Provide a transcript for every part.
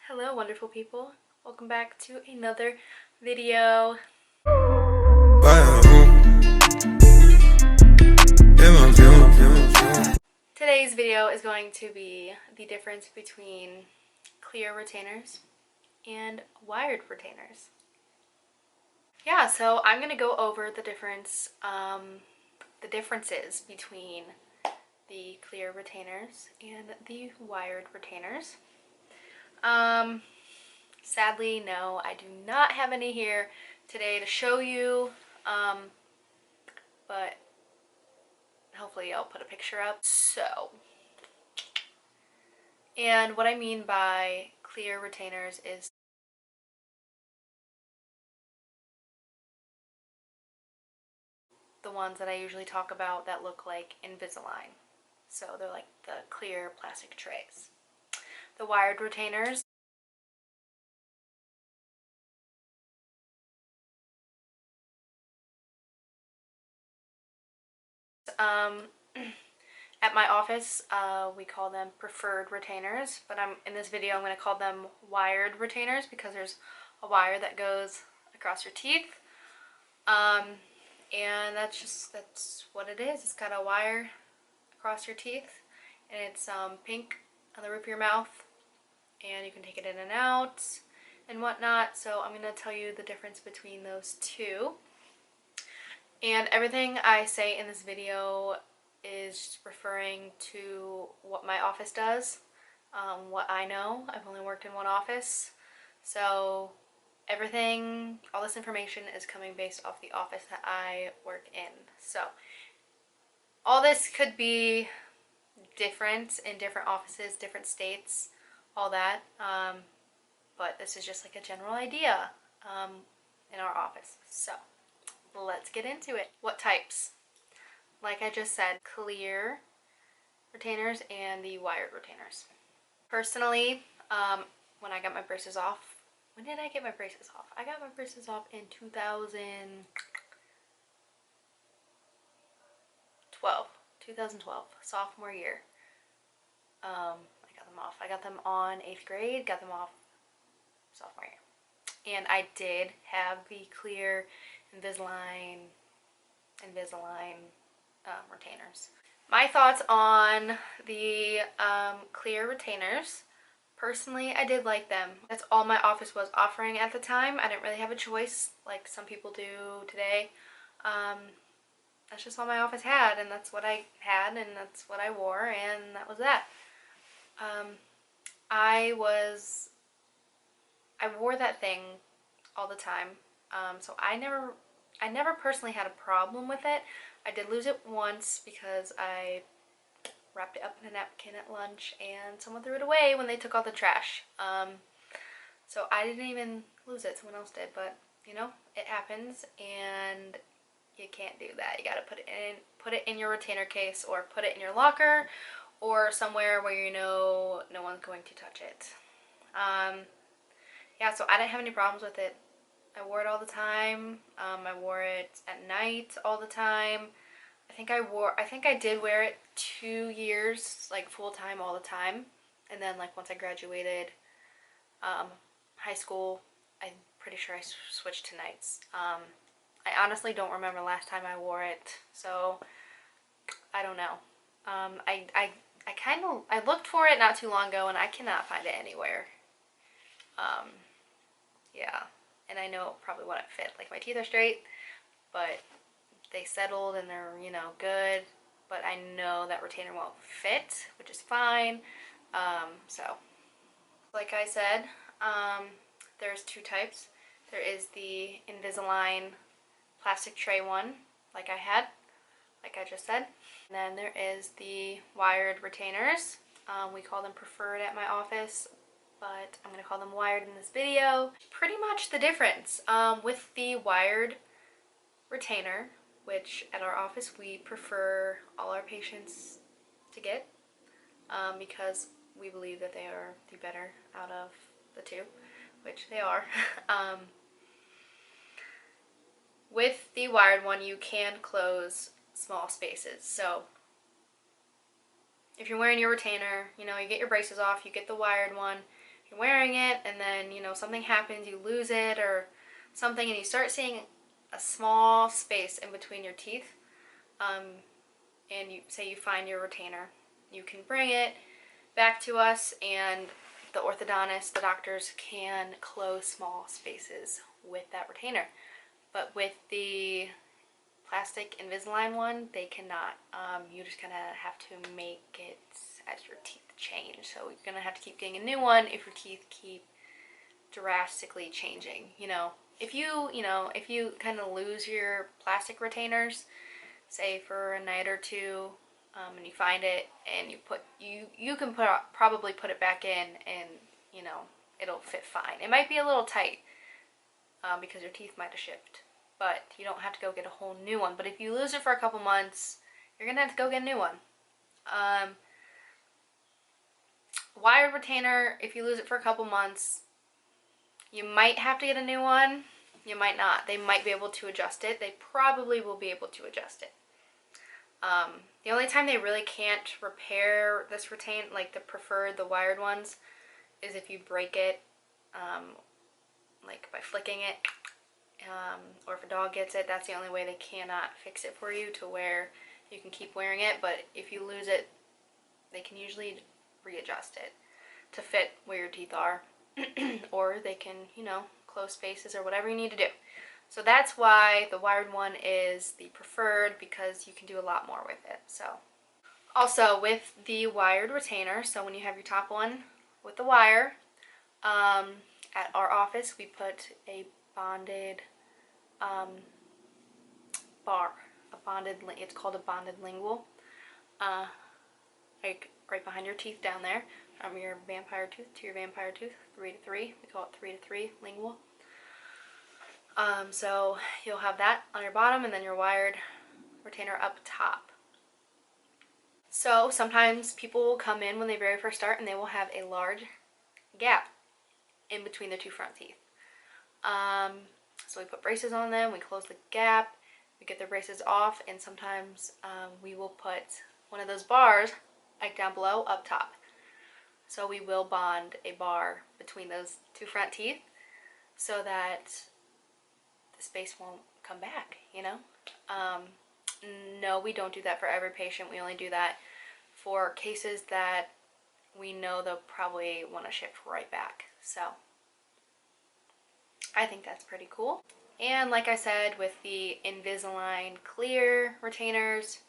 Hello wonderful people, welcome back to another video. Today's video is going to be the difference between clear retainers and wired retainers. Yeah, so I'm going to go over the differences between the clear retainers and the wired retainers. Sadly, no, I do not have any here today to show you, but hopefully I'll put a picture up. So, and what I mean by clear retainers is the ones that I usually talk about that look like Invisalign. So they're like the clear plastic trays. The wired retainers, at my office, we call them preferred retainers, but in this video I'm going to call them wired retainers because there's a wire that goes across your teeth. And that's what it is. It's got a wire across your teeth, and it's pink on the roof of your mouth, and you can take it in and out and whatnot. So I'm going to tell you the difference between those two. And everything I say in this video is referring to what my office does, what I know. I've only worked in one office, so everything, all this information is coming based off the office that I work in. So all this could be different in different offices, different states, all that, but this is just like a general idea in our office. So let's get into it. What types? Like I just said, clear retainers and the wired retainers. Personally, when I got my braces off, when did I get my braces off? I got my braces off in 2012, sophomore year. I got them off. I got them on 8th grade, got them off sophomore year. And I did have the clear Invisalign retainers. My thoughts on the clear retainers. Personally, I did like them. That's all my office was offering at the time. I didn't really have a choice like some people do today. That's just all my office had, and that's what I had, and that's what I wore, and that was that. I wore that thing all the time, so I never personally had a problem with it. I did lose it once because I wrapped it up in a napkin at lunch and someone threw it away when they took all the trash. So I didn't even lose it, someone else did, but you know, it happens and you can't do that. You gotta put it in your retainer case, or put it in your locker, or somewhere where you know no one's going to touch it. Yeah, so I didn't have any problems with it. I wore it all the time. I wore it at night all the time. I think I did wear it 2 years, like full time all the time. And then like once I graduated high school, I'm pretty sure I switched to nights. I honestly don't remember last time I wore it, so I don't know. I looked for it not too long ago and I cannot find it anywhere. Yeah, and I know it probably wouldn't fit. Like, my teeth are straight, but they settled and they're, you know, good. But I know that retainer won't fit, which is fine. So, like I said, there's two types. There is the Invisalign plastic tray one, like I had, like I just said. And then there is the wired retainers. We call them preferred at my office, but I'm going to call them wired in this video. Pretty much the difference with the wired retainer, which at our office we prefer all our patients to get because we believe that they are the better out of the two, which they are. With the wired one, you can close small spaces. So if you're wearing your retainer, you know, you get your braces off, you get the wired one, you're wearing it and then, you know, something happens, you lose it or something, and you start seeing a small space in between your teeth, and you say you find your retainer, you can bring it back to us, and the orthodontist, the doctors, can close small spaces with that retainer. But with the plastic Invisalign one, they cannot. You just kind of have to make it as your teeth change. So you're gonna have to keep getting a new one if your teeth keep drastically changing. You know, if you kind of lose your plastic retainers, say for a night or two, and you find it and you can probably put it back in, and you know it'll fit fine. It might be a little tight because your teeth might have chipped, but you don't have to go get a whole new one. But if you lose it for a couple months, you're gonna have to go get a new one. Wired retainer, if you lose it for a couple months, you might have to get a new one. You might not. They might be able to adjust it. They probably will be able to adjust it. The only time they really can't repair this like the wired ones, is if you break it, like by flicking it, or if a dog gets it. That's the only way they cannot fix it for you to where you can keep wearing it. But if you lose it, they can usually readjust it to fit where your teeth are, or they can, you know, close spaces or whatever you need to do. So that's why the wired one is the preferred, because you can do a lot more with it. So also with the wired retainer, so when you have your top one with the wire, at our office we put a bonded bar, it's called a bonded lingual, like right behind your teeth down there, from your vampire tooth to your vampire tooth, 3 to 3. We call it 3 to 3 lingual. So you'll have that on your bottom and then your wired retainer up top. So sometimes people will come in when they very first start and they will have a large gap in between the two front teeth. So we put braces on them, we close the gap, we get the braces off, and sometimes we will put one of those bars like down below up top. So we will bond a bar between those two front teeth so that the space won't come back, you know? No, we don't do that for every patient. We only do that for cases that we know they'll probably want to shift right back. So I think that's pretty cool. And like I said, with the Invisalign clear retainers,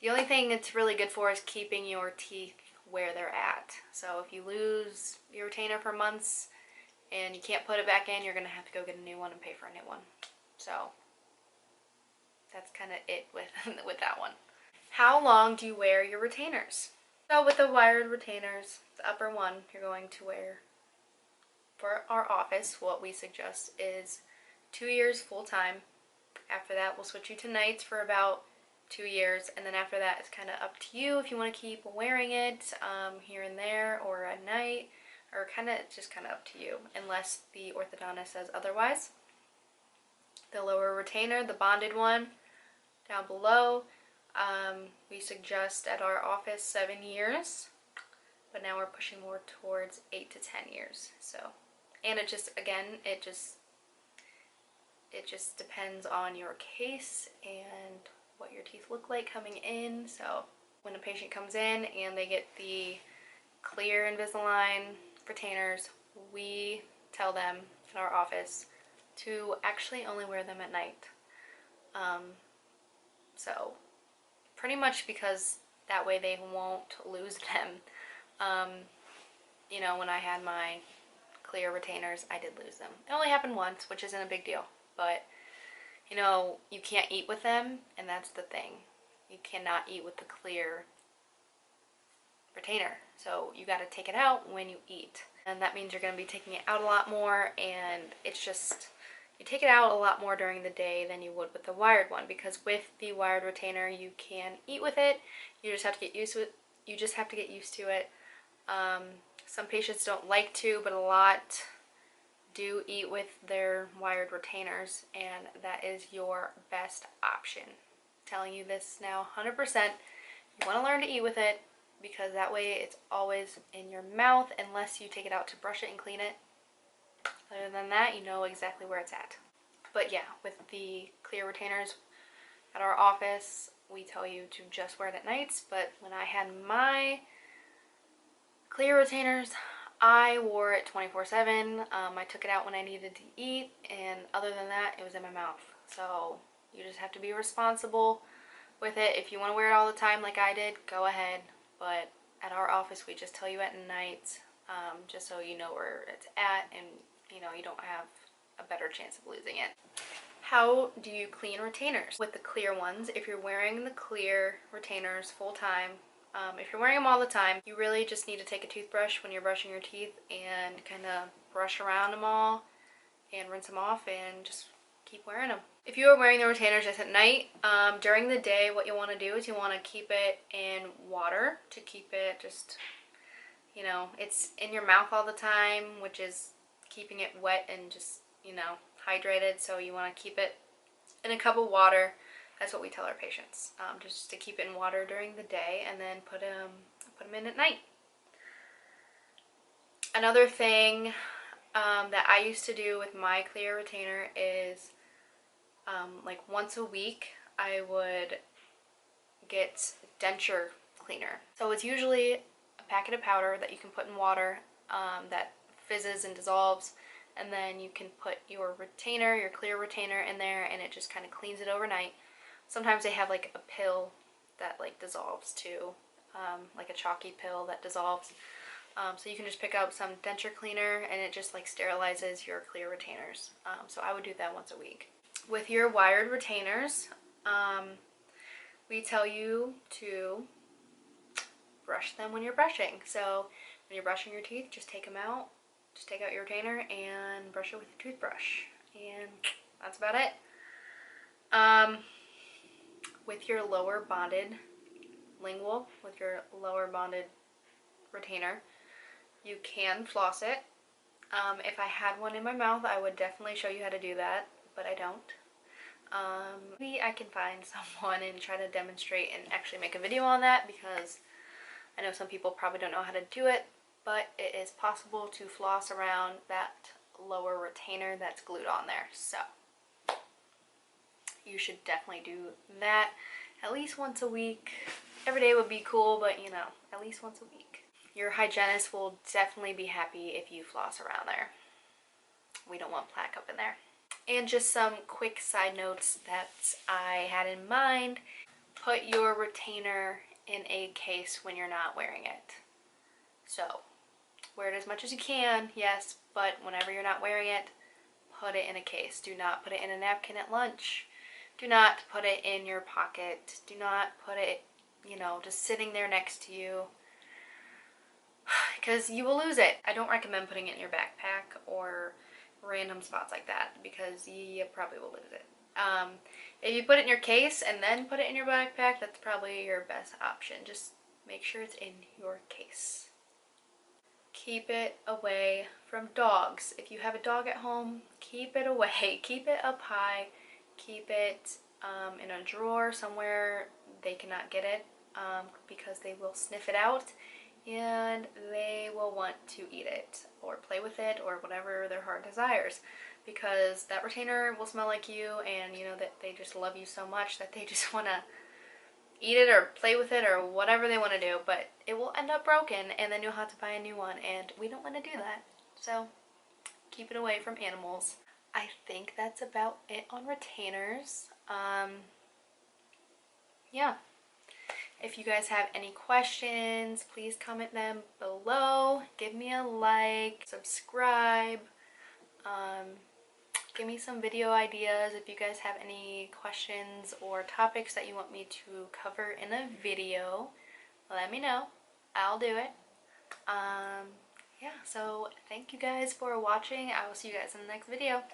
the only thing it's really good for is keeping your teeth where they're at. So if you lose your retainer for months and you can't put it back in, you're going to have to go get a new one and pay for a new one. So that's kind of it with that one. How long do you wear your retainers? So with the wired retainers, the upper one you're going to wear for our office, what we suggest is 2 years full time. After that, we'll switch you to nights for about 2 years, and then after that it's kind of up to you if you want to keep wearing it here and there or at night, or just kind of up to you, unless the orthodontist says otherwise. The lower retainer, the bonded one down below, we suggest at our office 7 years, but now we're pushing more towards 8 to 10 years. So, and it just depends on your case and what your teeth look like coming in. So when a patient comes in and they get the clear Invisalign retainers, we tell them in our office to actually only wear them at night. So pretty much because that way they won't lose them. You know, when I had my clear retainers, I did lose them. It only happened once, which isn't a big deal, but you know, you can't eat with them, and that's the thing. You cannot eat with the clear retainer, so you got to take it out when you eat, and that means you're going to be taking it out a lot more, and it's just, you take it out a lot more during the day than you would with the wired one, because with the wired retainer you can eat with it. You just have to get used to it. Some patients don't like to, but a lot do eat with their wired retainers, and that is your best option. I'm telling you this now 100%. You want to learn to eat with it, because that way it's always in your mouth unless you take it out to brush it and clean it. Other than that, you know exactly where it's at. But yeah, with the clear retainers at our office, we tell you to just wear it at nights, but when I had my clear retainers, I wore it 24/7. I took it out when I needed to eat, and other than that, it was in my mouth. So you just have to be responsible with it. If you want to wear it all the time like I did, go ahead. But at our office, we just tell you at night, just so you know where it's at, and you know you don't have a better chance of losing it. How do you clean retainers? With the clear ones, if you're wearing the clear retainers full time, if you're wearing them all the time, you really just need to take a toothbrush when you're brushing your teeth and kind of brush around them all and rinse them off and just keep wearing them. If you are wearing the retainers just at night, during the day, what you want to do is you want to keep it in water to keep it just, you know, it's in your mouth all the time, which is keeping it wet and just, you know, hydrated. So you want to keep it in a cup of water. That's what we tell our patients, just to keep it in water during the day and then put them in at night. Another thing that I used to do with my clear retainer is like once a week I would get denture cleaner. So it's usually a packet of powder that you can put in water that fizzes and dissolves, and then you can put your retainer, your clear retainer in there, and it just kind of cleans it overnight. Sometimes they have like a pill that like dissolves too, like a chalky pill that dissolves. So you can just pick up some denture cleaner and it just like sterilizes your clear retainers. So I would do that once a week. With your wired retainers, we tell you to brush them when you're brushing. So when you're brushing your teeth, just take them out. Just take out your retainer and brush it with a toothbrush. And that's about it. With your lower bonded lingual, with your lower bonded retainer, you can floss it. If I had one in my mouth, I would definitely show you how to do that, but I don't. Maybe I can find someone and try to demonstrate and actually make a video on that, because I know some people probably don't know how to do it, but it is possible to floss around that lower retainer that's glued on there. So you should definitely do that at least once a week. Every day would be cool, but you know, at least once a week. Your hygienist will definitely be happy if you floss around there. We don't want plaque up in there. And just some quick side notes that I had in mind. Put your retainer in a case when you're not wearing it. So wear it as much as you can, yes, but whenever you're not wearing it, put it in a case. Do not put it in a napkin at lunch. Do not put it in your pocket. Do not put it, you know, just sitting there next to you, because you will lose it. I don't recommend putting it in your backpack or random spots like that, because you probably will lose it. If you put it in your case and then put it in your backpack, that's probably your best option. Just make sure it's in your case. Keep it away from dogs. If you have a dog at home, keep it away. Keep it up high. Keep it in a drawer somewhere they cannot get it, because they will sniff it out and they will want to eat it or play with it or whatever their heart desires, because that retainer will smell like you, and you know that they just love you so much that they just want to eat it or play with it or whatever they want to do, but it will end up broken and then you'll have to buy a new one, and we don't want to do that. So keep it away from animals. I think that's about it on retainers. Yeah. If you guys have any questions, please comment them below. Give me a like, subscribe. Give me some video ideas if you guys have any questions or topics that you want me to cover in a video. Let me know. I'll do it. Yeah, so thank you guys for watching. I will see you guys in the next video.